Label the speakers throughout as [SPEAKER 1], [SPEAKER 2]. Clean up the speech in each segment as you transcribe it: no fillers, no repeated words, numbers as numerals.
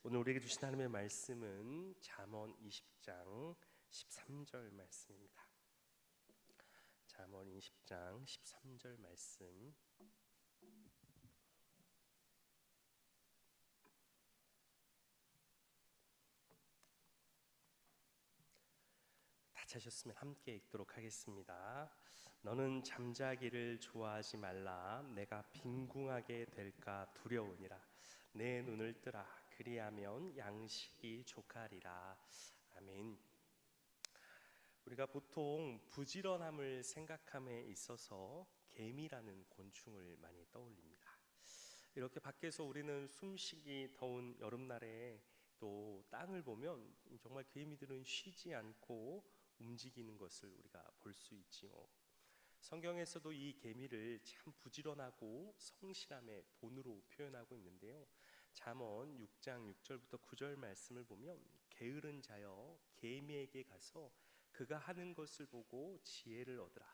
[SPEAKER 1] 오늘 우리에게 주신 하나님의 말씀은 잠언 20장 13절 말씀입니다. 잠언 20장 13절 말씀 다 찾으셨으면 함께 읽도록 하겠습니다. 너는 잠자기를 좋아하지 말라. 내가 빈궁하게 될까 두려우니라. 내 눈을 뜨라. 그리하면 양식이 족하리라. 아멘. 우리가 보통 부지런함을 생각함에 있어서 개미라는 곤충을 많이 떠올립니다. 이렇게 밖에서 우리는 숨쉬기 더운 여름날에 또 땅을 보면 정말 개미들은 쉬지 않고 움직이는 것을 우리가 볼 수 있지요. 성경에서도 이 개미를 참 부지런하고 성실함의 본으로 표현하고 있는데요. 잠언 6장 6절부터 9절 말씀을 보면 게으른 자여 개미에게 가서 그가 하는 것을 보고 지혜를 얻으라.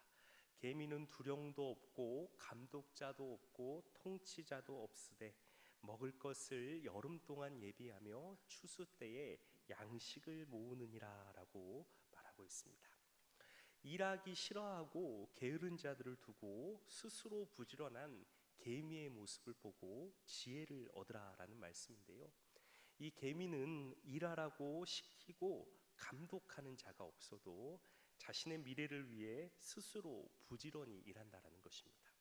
[SPEAKER 1] 개미는 두령도 없고 감독자도 없고 통치자도 없으되 먹을 것을 여름 동안 예비하며 추수 때에 양식을 모으느니라 라고 말하고 있습니다. 일하기 싫어하고 게으른 자들을 두고 스스로 부지런한 개미의 모습을 보고 지혜를 얻으라 라는 말씀인데요, 이 개미는 일하라고 시키고 감독하는 자가 없어도 자신의 미래를 위해 스스로 부지런히 일한다라는 것입니다.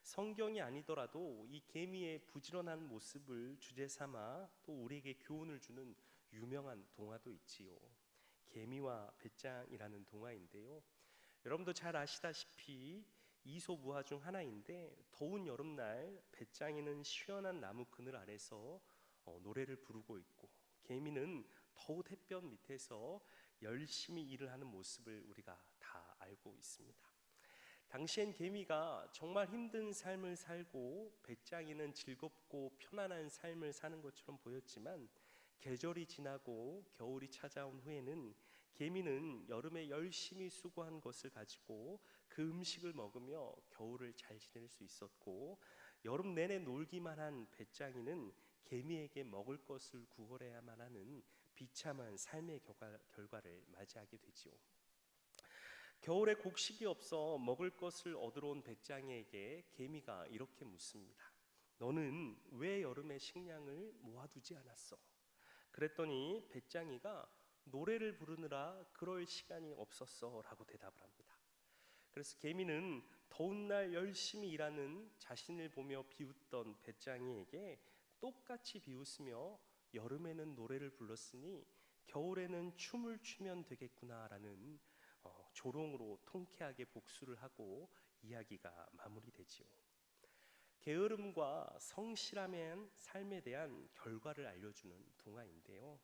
[SPEAKER 1] 성경이 아니더라도 이 개미의 부지런한 모습을 주제 삼아 또 우리에게 교훈을 주는 유명한 동화도 있지요. 개미와 배짱이라는 동화인데요, 여러분도 잘 아시다시피 이솝우화 중 하나인데, 더운 여름날 배짱이는 시원한 나무 그늘 아래서 노래를 부르고 있고, 개미는 더운 햇볕 밑에서 열심히 일을 하는 모습을 우리가 다 알고 있습니다. 당시엔 개미가 정말 힘든 삶을 살고 배짱이는 즐겁고 편안한 삶을 사는 것처럼 보였지만, 계절이 지나고 겨울이 찾아온 후에는 개미는 여름에 열심히 수고한 것을 가지고 그 음식을 먹으며 겨울을 잘 지낼 수 있었고, 여름 내내 놀기만 한 배짱이는 개미에게 먹을 것을 구걸해야만 하는 비참한 삶의 결과를 맞이하게 되지요. 겨울에 곡식이 없어 먹을 것을 얻으러 온 배짱이에게 개미가 이렇게 묻습니다. 너는 왜 여름에 식량을 모아두지 않았어? 그랬더니 배짱이가 노래를 부르느라 그럴 시간이 없었어 라고 대답을 합니다. 그래서 개미는 더운 날 열심히 일하는 자신을 보며 비웃던 배짱이에게 똑같이 비웃으며 여름에는 노래를 불렀으니 겨울에는 춤을 추면 되겠구나라는 조롱으로 통쾌하게 복수를 하고 이야기가 마무리되지요. 게으름과 성실함의 삶에 대한 결과를 알려주는 동화인데요,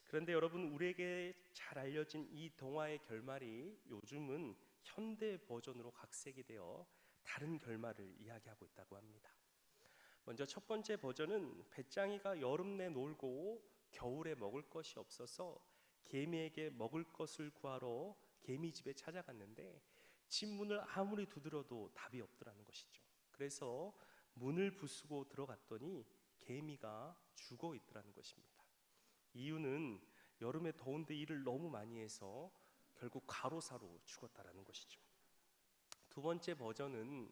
[SPEAKER 1] 그런데 여러분, 우리에게 잘 알려진 이 동화의 결말이 요즘은 현대 버전으로 각색이 되어 다른 결말을 이야기하고 있다고 합니다. 먼저 첫 번째 버전은 배짱이가 여름 내 놀고 겨울에 먹을 것이 없어서 개미에게 먹을 것을 구하러 개미 집에 찾아갔는데 집 문을 아무리 두드려도 답이 없더라는 것이죠. 그래서 문을 부수고 들어갔더니 개미가 죽어 있더라는 것입니다. 이유는 여름에 더운데 일을 너무 많이 해서 결국 과로사로 죽었다라는 것이죠. 두 번째 버전은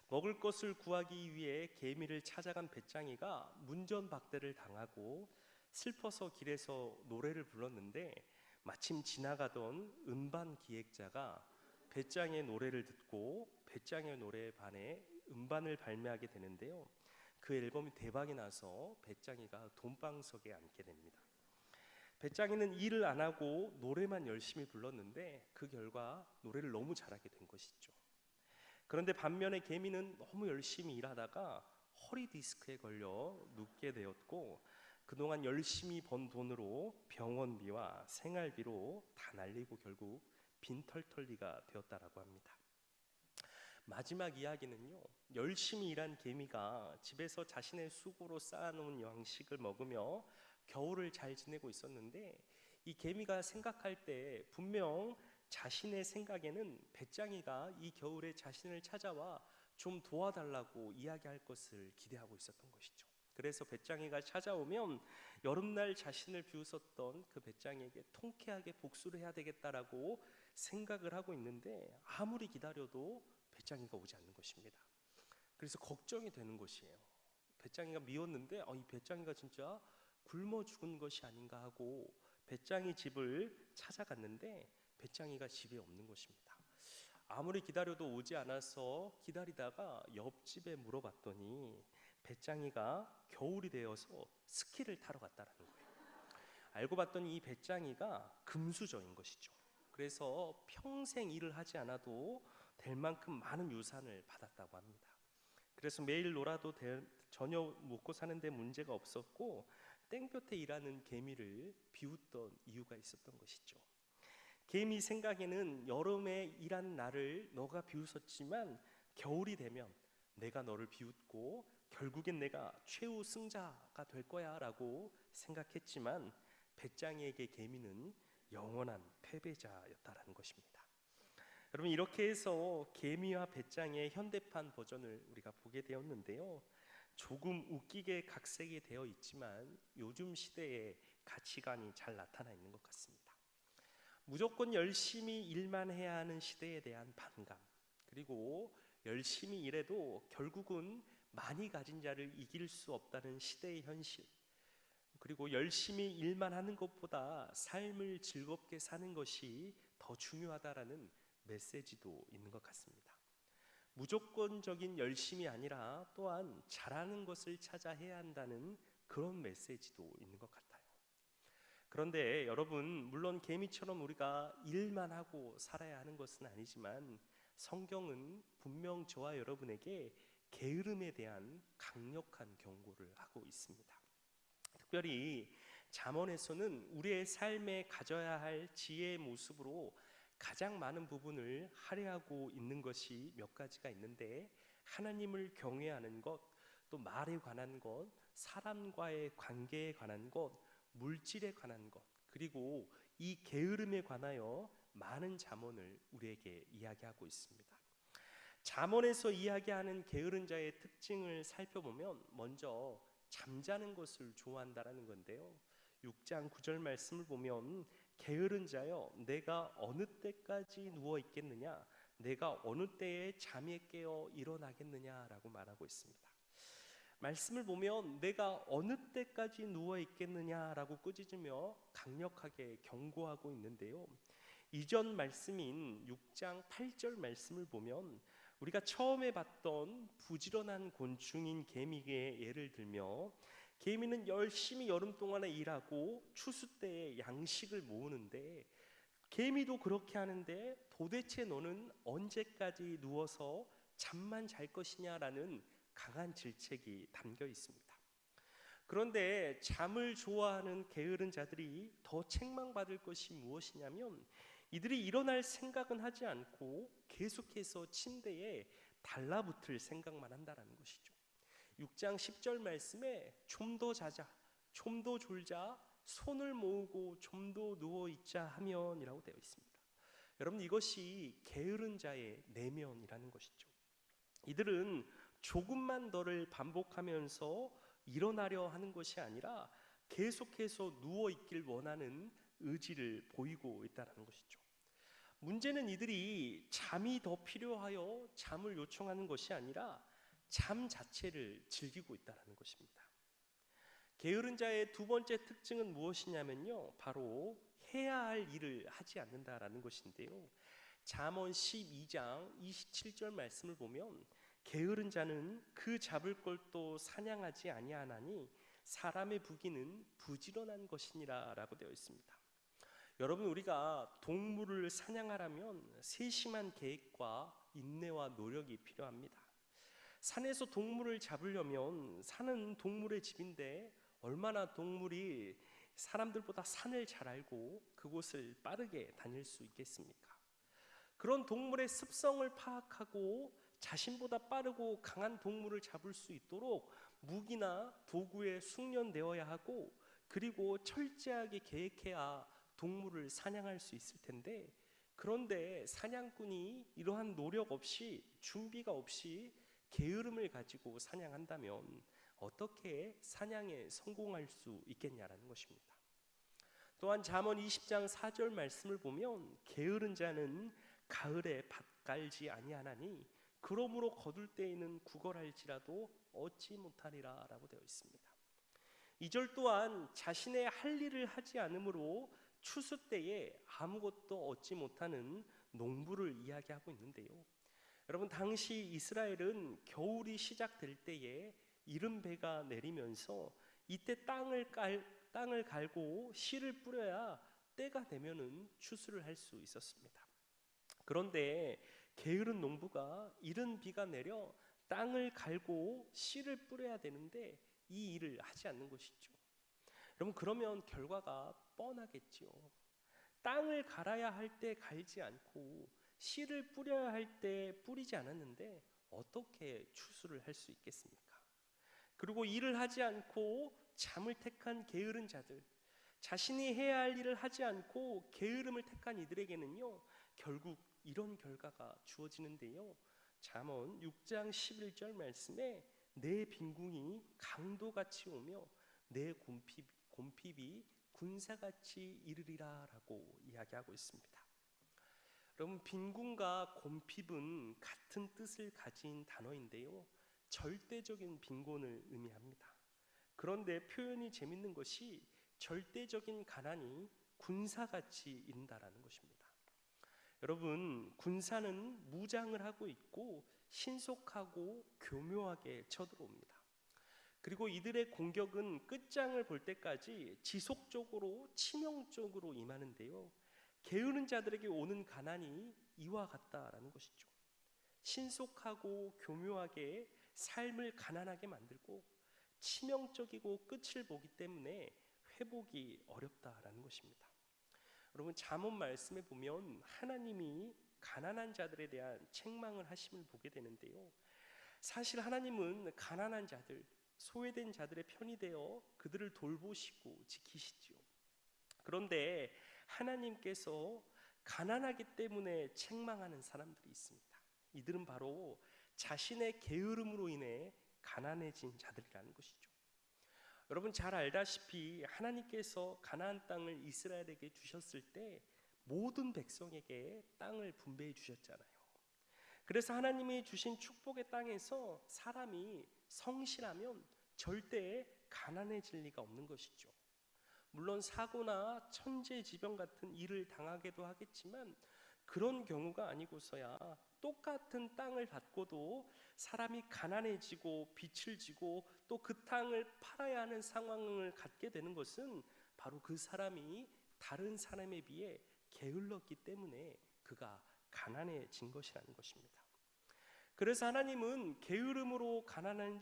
[SPEAKER 1] 먹을 것을 구하기 위해 개미를 찾아간 배짱이가 문전박대를 당하고 슬퍼서 길에서 노래를 불렀는데, 마침 지나가던 음반 기획자가 배짱이의 노래를 듣고 배짱이의 노래에 반해 음반을 발매하게 되는데요, 그 앨범이 대박이 나서 배짱이가 돈방석에 앉게 됩니다. 배짱이는 일을 안 하고 노래만 열심히 불렀는데 그 결과 노래를 너무 잘하게 된 것이죠. 그런데 반면에 개미는 너무 열심히 일하다가 허리 디스크에 걸려 눕게 되었고, 그동안 열심히 번 돈으로 병원비와 생활비로 다 날리고 결국 빈털털리가 되었다라고 합니다. 마지막 이야기는요, 열심히 일한 개미가 집에서 자신의 수고로 쌓아놓은 양식을 먹으며 겨울을 잘 지내고 있었는데, 이 개미가 생각할 때 분명 자신의 생각에는 배짱이가 이 겨울에 자신을 찾아와 좀 도와달라고 이야기할 것을 기대하고 있었던 것이죠. 그래서 배짱이가 찾아오면 여름날 자신을 비웃었던 그 배짱이에게 통쾌하게 복수를 해야 되겠다라고 생각을 하고 있는데 아무리 기다려도 배짱이가 오지 않는 것입니다. 그래서 걱정이 되는 것이에요. 배짱이가 미웠는데 이 배짱이가 진짜 굶어 죽은 것이 아닌가 하고 배짱이 집을 찾아갔는데 배짱이가 집에 없는 것입니다. 아무리 기다려도 오지 않아서 기다리다가 옆집에 물어봤더니 배짱이가 겨울이 되어서 스키를 타러 갔다라는 거예요. 알고 봤더니 이 배짱이가 금수저인 것이죠. 그래서 평생 일을 하지 않아도 될 만큼 많은 유산을 받았다고 합니다. 그래서 매일 놀아도 전혀 먹고 사는데 문제가 없었고 땡볕에 일하는 개미를 비웃던 이유가 있었던 것이죠. 개미 생각에는 여름에 일한 나를 너가 비웃었지만 겨울이 되면 내가 너를 비웃고 결국엔 내가 최후 승자가 될 거야 라고 생각했지만 배짱이에게 개미는 영원한 패배자였다라는 것입니다. 여러분, 이렇게 해서 개미와 배짱이의 현대판 버전을 우리가 보게 되었는데요, 조금 웃기게 각색이 되어 있지만 요즘 시대의 가치관이 잘 나타나 있는 것 같습니다. 무조건 열심히 일만 해야 하는 시대에 대한 반감, 그리고 열심히 일해도 결국은 많이 가진 자를 이길 수 없다는 시대의 현실, 그리고 열심히 일만 하는 것보다 삶을 즐겁게 사는 것이 더 중요하다라는 메시지도 있는 것 같습니다. 무조건적인 열심이 아니라 또한 잘하는 것을 찾아 해야 한다는 그런 메시지도 있는 것 같아요. 그런데 여러분, 물론 개미처럼 우리가 일만 하고 살아야 하는 것은 아니지만 성경은 분명 저와 여러분에게 게으름에 대한 강력한 경고를 하고 있습니다. 특별히 잠언에서는 우리의 삶에 가져야 할 지혜의 모습으로 가장 많은 부분을 할애하고 있는 것이 몇 가지가 있는데, 하나님을 경외하는 것, 또 말에 관한 것, 사람과의 관계에 관한 것, 물질에 관한 것, 그리고 이 게으름에 관하여 많은 잠언을 우리에게 이야기하고 있습니다. 잠언에서 이야기하는 게으른 자의 특징을 살펴보면 먼저 잠자는 것을 좋아한다라는 건데요, 6장 9절 말씀을 보면 게으른 자여 내가 어느 때까지 누워 있겠느냐, 내가 어느 때에 잠에 깨어 일어나겠느냐라고 말하고 있습니다. 말씀을 보면 내가 어느 때까지 누워 있겠느냐라고 꾸짖으며 강력하게 경고하고 있는데요, 이전 말씀인 6장 8절 말씀을 보면 우리가 처음에 봤던 부지런한 곤충인 개미의 예를 들며, 개미는 열심히 여름 동안에 일하고 추수 때에 양식을 모으는데 개미도 그렇게 하는데 도대체 너는 언제까지 누워서 잠만 잘 것이냐라는 강한 질책이 담겨 있습니다. 그런데 잠을 좋아하는 게으른 자들이 더 책망받을 것이 무엇이냐면, 이들이 일어날 생각은 하지 않고 계속해서 침대에 달라붙을 생각만 한다는 것이죠. 6장 10절 말씀에 좀 더 자자, 좀 더 졸자, 손을 모으고 좀 더 누워있자 하면 이라고 되어 있습니다. 여러분, 이것이 게으른 자의 내면이라는 것이죠. 이들은 조금만 더를 반복하면서 일어나려 하는 것이 아니라 계속해서 누워있길 원하는 의지를 보이고 있다는 것이죠. 문제는 이들이 잠이 더 필요하여 잠을 요청하는 것이 아니라 잠 자체를 즐기고 있다는 것입니다. 게으른 자의 두 번째 특징은 무엇이냐면요, 바로 해야 할 일을 하지 않는다라는 것인데요, 잠언 12장 27절 말씀을 보면 게으른 자는 그 잡을 것도 사냥하지 아니하나니 사람의 부귀는 부지런한 것이니라 라고 되어 있습니다. 여러분, 우리가 동물을 사냥하려면 세심한 계획과 인내와 노력이 필요합니다. 산에서 동물을 잡으려면 산은 동물의 집인데 얼마나 동물이 사람들보다 산을 잘 알고 그곳을 빠르게 다닐 수 있겠습니까? 그런 동물의 습성을 파악하고 자신보다 빠르고 강한 동물을 잡을 수 있도록 무기나 도구에 숙련되어야 하고, 그리고 철저하게 계획해야 동물을 사냥할 수 있을 텐데, 그런데 사냥꾼이 이러한 노력 없이, 준비가 없이 게으름을 가지고 사냥한다면 어떻게 사냥에 성공할 수 있겠냐라는 것입니다. 또한 잠언 20장 4절 말씀을 보면 게으른 자는 가을에 밭 갈지 아니하나니 그러므로 거둘 때에는 구걸할지라도 얻지 못하리라 라고 되어 있습니다. 2절 또한 자신의 할 일을 하지 않으므로 추수 때에 아무것도 얻지 못하는 농부를 이야기하고 있는데요. 여러분, 당시 이스라엘은 겨울이 시작될 때에 이른 비가 내리면서 이때 땅을 갈고 씨를 뿌려야 때가 되면은 추수를 할 수 있었습니다. 그런데 게으른 농부가 이른 비가 내려 땅을 갈고 씨를 뿌려야 되는데 이 일을 하지 않는 것이죠. 여러분, 그러면 결과가 뻔하겠지요. 땅을 갈아야 할 때 갈지 않고 씨를 뿌려야 할 때 뿌리지 않았는데 어떻게 추수를 할 수 있겠습니까? 그리고 일을 하지 않고 잠을 택한 게으른 자들, 자신이 해야 할 일을 하지 않고 게으름을 택한 이들에게는요, 결국 이런 결과가 주어지는데요. 잠언 6장 11절 말씀에 내 빈궁이 강도같이 오며 내 곰핍이 군사같이 이르리라 라고 이야기하고 있습니다. 여러분, 빈궁과 곰핍은 같은 뜻을 가진 단어인데요, 절대적인 빈곤을 의미합니다. 그런데 표현이 재밌는 것이 절대적인 가난이 군사같이 이른다라는 것입니다. 여러분, 군사는 무장을 하고 있고 신속하고 교묘하게 쳐들어옵니다. 그리고 이들의 공격은 끝장을 볼 때까지 지속적으로 치명적으로 임하는데요, 게으른 자들에게 오는 가난이 이와 같다라는 것이죠. 신속하고 교묘하게 삶을 가난하게 만들고 치명적이고 끝을 보기 때문에 회복이 어렵다라는 것입니다. 여러분, 잠언 말씀에 보면 하나님이 가난한 자들에 대한 책망을 하심을 보게 되는데요, 사실 하나님은 가난한 자들, 소외된 자들의 편이 되어 그들을 돌보시고 지키시지요. 그런데 하나님께서 가난하기 때문에 책망하는 사람들이 있습니다. 이들은 바로 자신의 게으름으로 인해 가난해진 자들이라는 것이죠. 여러분, 잘 알다시피 하나님께서 가나안 땅을 이스라엘에게 주셨을 때 모든 백성에게 땅을 분배해 주셨잖아요. 그래서 하나님이 주신 축복의 땅에서 사람이 성실하면 절대 가난해질 리가 없는 것이죠. 물론 사고나 천재지변 같은 일을 당하게도 하겠지만 그런 경우가 아니고서야 똑같은 땅을 갖고도 사람이 가난해지고 빚을 지고 또 그 땅을 팔아야 하는 상황을 갖게 되는 것은 바로 그 사람이 다른 사람에 비해 게을렀기 때문에 그가 가난해진 것이라는 것입니다. 그래서 하나님은 게으름으로 가난한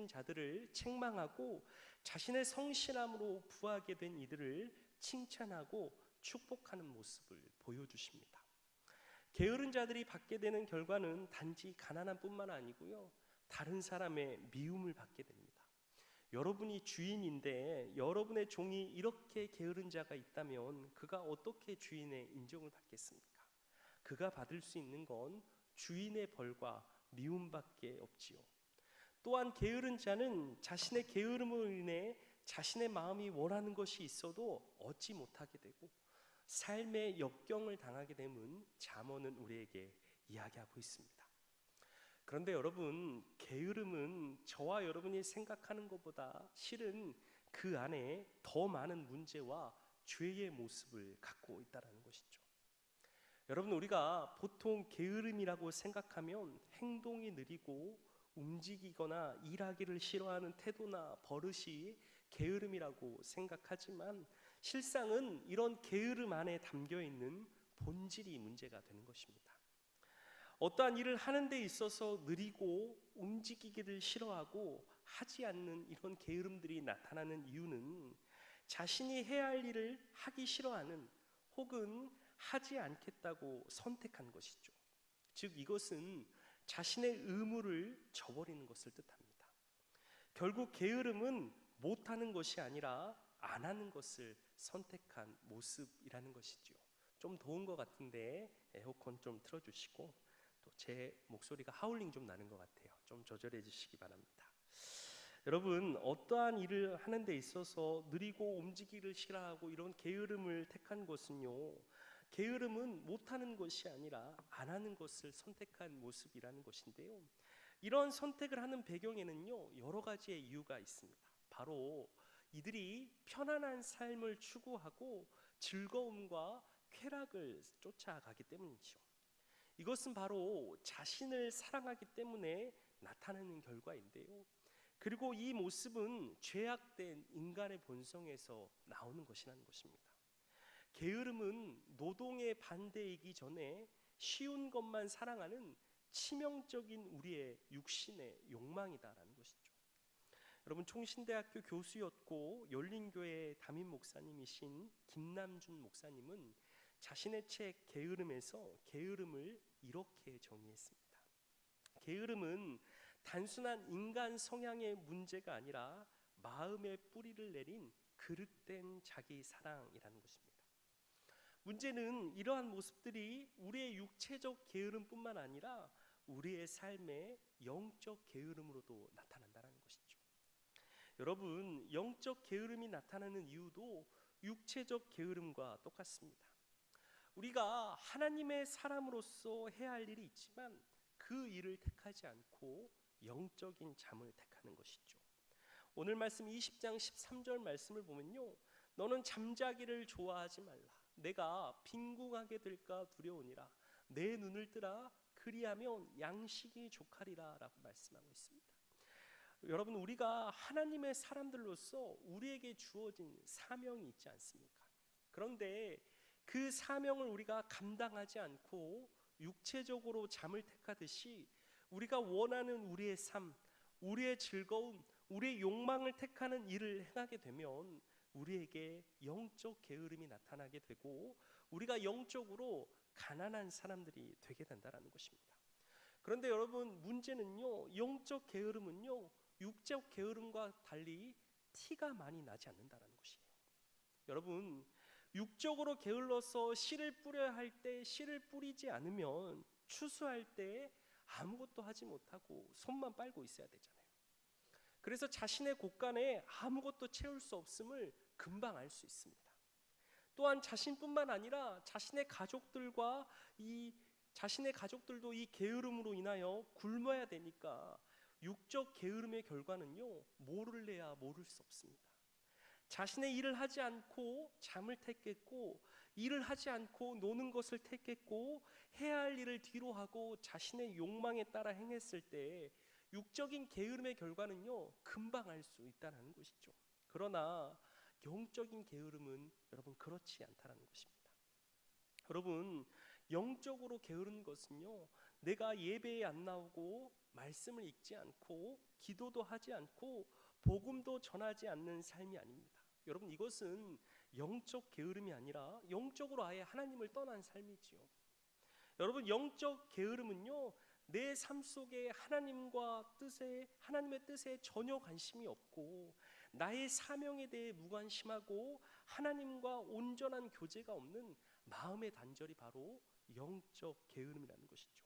[SPEAKER 1] 자들을 책망하고 자신의 성실함으로 부하게 된 이들을 칭찬하고 축복하는 모습을 보여주십니다. 게으른 자들이 받게 되는 결과는 단지 가난한 뿐만 아니고요, 다른 사람의 미움을 받게 됩니다. 여러분이 주인인데 여러분의 종이 이렇게 게으른 자가 있다면 그가 어떻게 주인의 인정을 받겠습니까? 그가 받을 수 있는 건 주인의 벌과 미움밖에 없지요. 또한 게으른 자는 자신의 게으름으로 인해 자신의 마음이 원하는 것이 있어도 얻지 못하게 되고 삶의 역경을 당하게 되면 잠언은 우리에게 이야기하고 있습니다. 그런데 여러분, 게으름은 저와 여러분이 생각하는 것보다 실은 그 안에 더 많은 문제와 죄의 모습을 갖고 있다는 것이죠. 여러분, 우리가 보통 게으름이라고 생각하면 행동이 느리고 움직이거나 일하기를 싫어하는 태도나 버릇이 게으름이라고 생각하지만 실상은 이런 게으름 안에 담겨 있는 본질이 문제가 되는 것입니다. 어떠한 일을 하는 데 있어서 느리고 움직이기를 싫어하고 하지 않는 이런 게으름들이 나타나는 이유는 자신이 해야 할 일을 하기 싫어하는 혹은 하지 않겠다고 선택한 것이죠. 즉 이것은 자신의 의무를 저버리는 것을 뜻합니다. 결국 게으름은 못하는 것이 아니라 안 하는 것을 선택한 모습이라는 것이죠. 좀 더운 것 같은데 에어컨 좀 틀어주시고, 또 제 목소리가 하울링 좀 나는 것 같아요. 좀 조절해 주시기 바랍니다. 여러분, 어떠한 일을 하는 데 있어서 느리고 움직이기를 싫어하고 이런 게으름을 택한 것은요, 게으름은 못하는 것이 아니라 안 하는 것을 선택한 모습이라는 것인데요, 이런 선택을 하는 배경에는요 여러 가지의 이유가 있습니다. 바로 이들이 편안한 삶을 추구하고 즐거움과 쾌락을 쫓아가기 때문이죠. 이것은 바로 자신을 사랑하기 때문에 나타나는 결과인데요, 그리고 이 모습은 죄악된 인간의 본성에서 나오는 것이라는 것입니다. 게으름은 노동의 반대이기 전에 쉬운 것만 사랑하는 치명적인 우리의 육신의 욕망이다라는 것이죠. 여러분, 총신대학교 교수였고 열린교회 담임 목사님이신 김남준 목사님은 자신의 책 게으름에서 게으름을 이렇게 정의했습니다. 게으름은 단순한 인간 성향의 문제가 아니라 마음의 뿌리를 내린 그릇된 자기 사랑이라는 것입니다. 문제는 이러한 모습들이 우리의 육체적 게으름뿐만 아니라 우리의 삶의 영적 게으름으로도 나타난다는 것이죠. 여러분, 영적 게으름이 나타나는 이유도 육체적 게으름과 똑같습니다. 우리가 하나님의 사람으로서 해야 할 일이 있지만 그 일을 택하지 않고 영적인 잠을 택하는 것이죠. 오늘 말씀 20장 13절 말씀을 보면요, 너는 잠자기를 좋아하지 말라. 내가 빈궁하게 될까 두려우니라. 내 눈을 뜨라. 그리하면 양식이 족하리라 라고 말씀하고 있습니다. 여러분, 우리가 하나님의 사람들로서 우리에게 주어진 사명이 있지 않습니까? 그런데 그 사명을 우리가 감당하지 않고 육체적으로 잠을 택하듯이 우리가 원하는 우리의 삶, 우리의 즐거움, 우리의 욕망을 택하는 일을 행하게 되면 우리에게 영적 게으름이 나타나게 되고 우리가 영적으로 가난한 사람들이 되게 된다는 것입니다. 그런데 여러분, 문제는요, 영적 게으름은요 육적 게으름과 달리 티가 많이 나지 않는다는 것이에요. 여러분, 육적으로 게을러서 씨를 뿌려야 할 때 씨를 뿌리지 않으면 추수할 때 아무것도 하지 못하고 손만 빨고 있어야 되잖아요. 그래서 자신의 곳간에 아무것도 채울 수 없음을 금방 알 수 있습니다. 또한 자신뿐만 아니라 자신의 가족들도 이 게으름으로 인하여 굶어야 되니까 육적 게으름의 결과는요, 모를래야 모를 수 없습니다. 자신의 일을 하지 않고 잠을 택했고, 일을 하지 않고 노는 것을 택했고, 해야 할 일을 뒤로 하고 자신의 욕망에 따라 행했을 때 육적인 게으름의 결과는요, 금방 알 수 있다는 것이죠. 그러나 영적인 게으름은 여러분 그렇지 않다는 것입니다. 여러분, 영적으로 게으른 것은요, 내가 예배에 안 나오고 말씀을 읽지 않고 기도도 하지 않고 복음도 전하지 않는 삶이 아닙니다. 여러분, 이것은 영적 게으름이 아니라 영적으로 아예 하나님을 떠난 삶이지요. 여러분, 영적 게으름은요, 내 삶 속에 하나님의 뜻에 전혀 관심이 없고 나의 사명에 대해 무관심하고 하나님과 온전한 교제가 없는 마음의 단절이 바로 영적 게으름이라는 것이죠.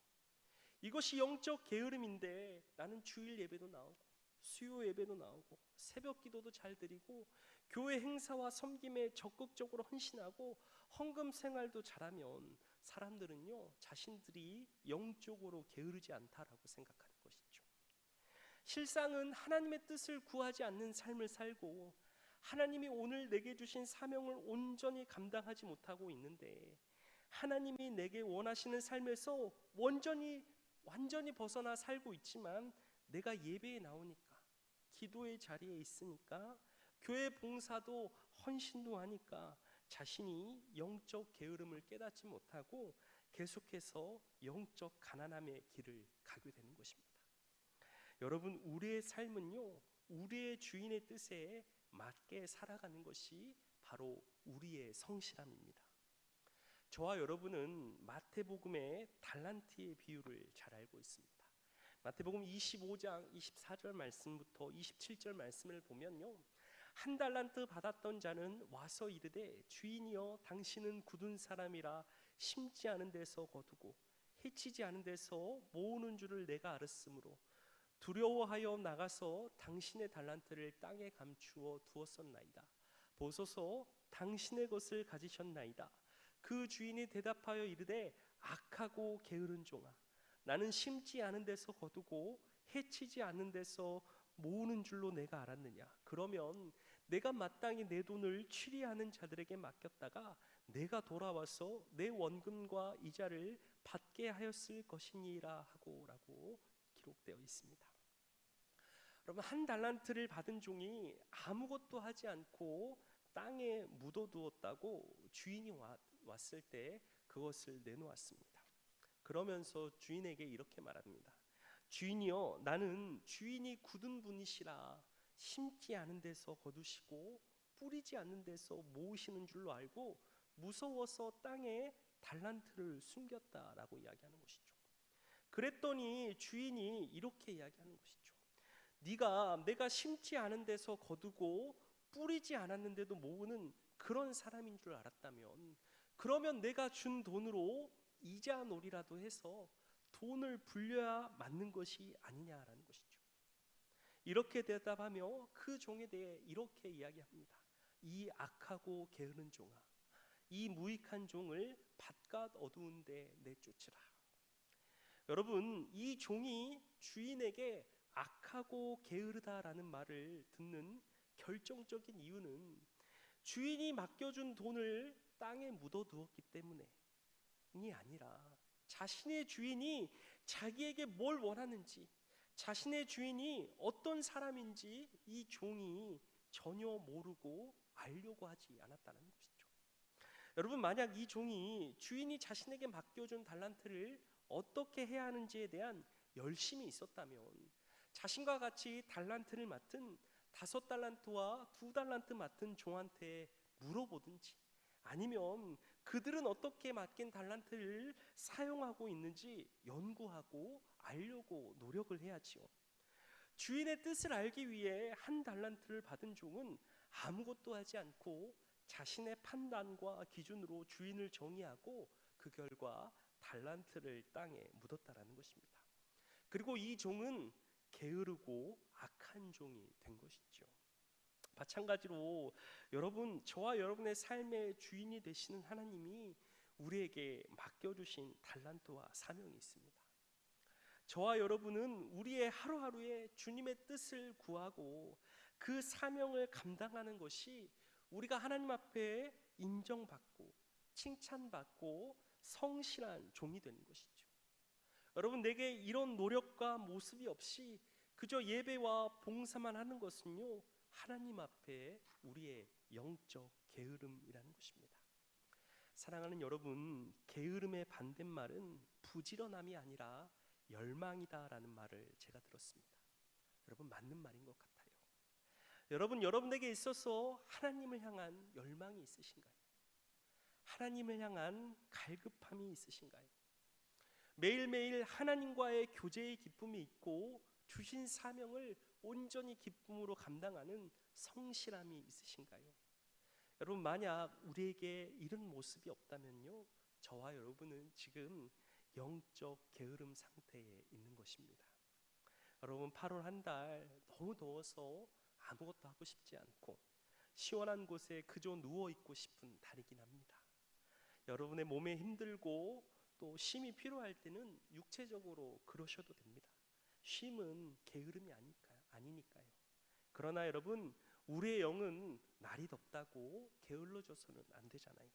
[SPEAKER 1] 이것이 영적 게으름인데 나는 주일 예배도 나오고 수요 예배도 나오고 새벽 기도도 잘 드리고 교회 행사와 섬김에 적극적으로 헌신하고 헌금 생활도 잘하면 사람들은요, 자신들이 영적으로 게으르지 않다라고 생각하는 것이죠. 실상은 하나님의 뜻을 구하지 않는 삶을 살고 하나님이 오늘 내게 주신 사명을 온전히 감당하지 못하고 있는데, 하나님이 내게 원하시는 삶에서 완전히 벗어나 살고 있지만 내가 예배에 나오니까, 기도의 자리에 있으니까, 교회 봉사도 헌신도 하니까 자신이 영적 게으름을 깨닫지 못하고 계속해서 영적 가난함의 길을 가게 되는 것입니다. 여러분, 우리의 삶은요, 우리의 주인의 뜻에 맞게 살아가는 것이 바로 우리의 성실함입니다. 저와 여러분은 마태복음의 달란트의 비유를 잘 알고 있습니다. 마태복음 25장 24절 말씀부터 27절 말씀을 보면요, 한 달란트 받았던 자는 와서 이르되 주인이여, 당신은 굳은 사람이라 심지 않은 데서 거두고 해치지 않은 데서 모으는 줄을 내가 알았으므로 두려워하여 나가서 당신의 달란트를 땅에 감추어 두었었나이다. 보소서, 당신의 것을 가지셨나이다. 그 주인이 대답하여 이르되, 악하고 게으른 종아, 나는 심지 않은 데서 거두고 해치지 않는 데서 모으는 줄로 내가 알았느냐. 그러면 내가 마땅히 내 돈을 취리하는 자들에게 맡겼다가 내가 돌아와서 내 원금과 이자를 받게 하였을 것이니라 하고라고 기록되어 있습니다. 여러분, 한 달란트를 받은 종이 아무것도 하지 않고 땅에 묻어두었다고 주인이 왔을 때 그것을 내놓았습니다. 그러면서 주인에게 이렇게 말합니다. 주인이여, 나는 주인이 굳은 분이시라 심지 않은 데서 거두시고 뿌리지 않는 데서 모으시는 줄로 알고 무서워서 땅에 달란트를 숨겼다라고 이야기하는 것이죠. 그랬더니 주인이 이렇게 이야기하는 것이죠. 내가 심지 않은 데서 거두고 뿌리지 않았는데도 모으는 그런 사람인 줄 알았다면, 그러면 내가 준 돈으로 이자 놀이라도 해서 돈을 불려야 맞는 것이 아니냐라는 것이죠. 이렇게 대답하며 그 종에 대해 이렇게 이야기합니다. 이 악하고 게으른 종아, 이 무익한 종을 바깥 어두운 데 내쫓으라. 여러분, 이 종이 주인에게 악하고 게으르다라는 말을 듣는 결정적인 이유는 주인이 맡겨준 돈을 땅에 묻어두었기 때문이 아니라 자신의 주인이 자기에게 뭘 원하는지, 자신의 주인이 어떤 사람인지 이 종이 전혀 모르고 알려고 하지 않았다는 것이죠. 여러분, 만약 이 종이 주인이 자신에게 맡겨준 달란트를 어떻게 해야 하는지에 대한 열심이 있었다면, 자신과 같이 달란트를 맡은 5달란트와 2달란트 맡은 종한테 물어보든지, 아니면 그들은 어떻게 맡긴 달란트를 사용하고 있는지 연구하고 알려고 노력을 해야지요. 주인의 뜻을 알기 위해 한 달란트를 받은 종은 아무것도 하지 않고 자신의 판단과 기준으로 주인을 정의하고 그 결과 달란트를 땅에 묻었다라는 것입니다. 그리고 이 종은 게으르고 악한 종이 된 것이죠. 마찬가지로 여러분, 저와 여러분의 삶의 주인이 되시는 하나님이 우리에게 맡겨주신 달란트와 사명이 있습니다. 저와 여러분은 우리의 하루하루에 주님의 뜻을 구하고 그 사명을 감당하는 것이 우리가 하나님 앞에 인정받고 칭찬받고 성실한 종이 되는 것이죠. 여러분, 내게 이런 노력과 모습이 없이 그저 예배와 봉사만 하는 것은요, 하나님 앞에 우리의 영적 게으름이라는 것입니다. 사랑하는 여러분, 게으름의 반대말은 부지런함이 아니라 열망이다라는 말을 제가 들었습니다. 여러분, 맞는 말인 것 같아요. 여러분에게 있어서 하나님을 향한 열망이 있으신가요? 하나님을 향한 갈급함이 있으신가요? 매일매일 하나님과의 교제의 기쁨이 있고 주신 사명을 온전히 기쁨으로 감당하는 성실함이 있으신가요? 여러분, 만약 우리에게 이런 모습이 없다면요, 저와 여러분은 지금 영적 게으름 상태에 있는 것입니다. 여러분, 8월 한 달 너무 더워서 아무것도 하고 싶지 않고 시원한 곳에 그저 누워 있고 싶은 달이긴 합니다. 여러분의 몸에 힘들고 또 쉼이 필요할 때는 육체적으로 그러셔도 됩니다. 쉼은 게으름이 아니니까요. 그러나 여러분, 우리의 영은 날이 덥다고 게을러져서는 안 되잖아요.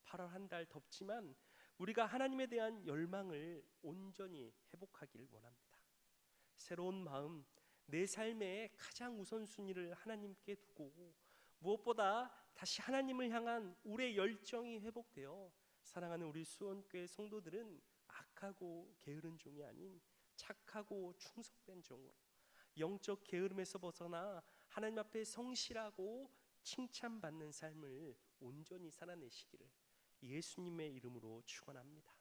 [SPEAKER 1] 8월 한 달 덥지만 우리가 하나님에 대한 열망을 온전히 회복하길 원합니다. 새로운 마음, 내 삶의 가장 우선순위를 하나님께 두고 무엇보다 다시 하나님을 향한 우리의 열정이 회복되어 사랑하는 우리 수원교회 성도들은 악하고 게으른 종이 아닌 착하고 충성된 종으로 영적 게으름에서 벗어나 하나님 앞에 성실하고 칭찬받는 삶을 온전히 살아내시기를 예수님의 이름으로 축원합니다.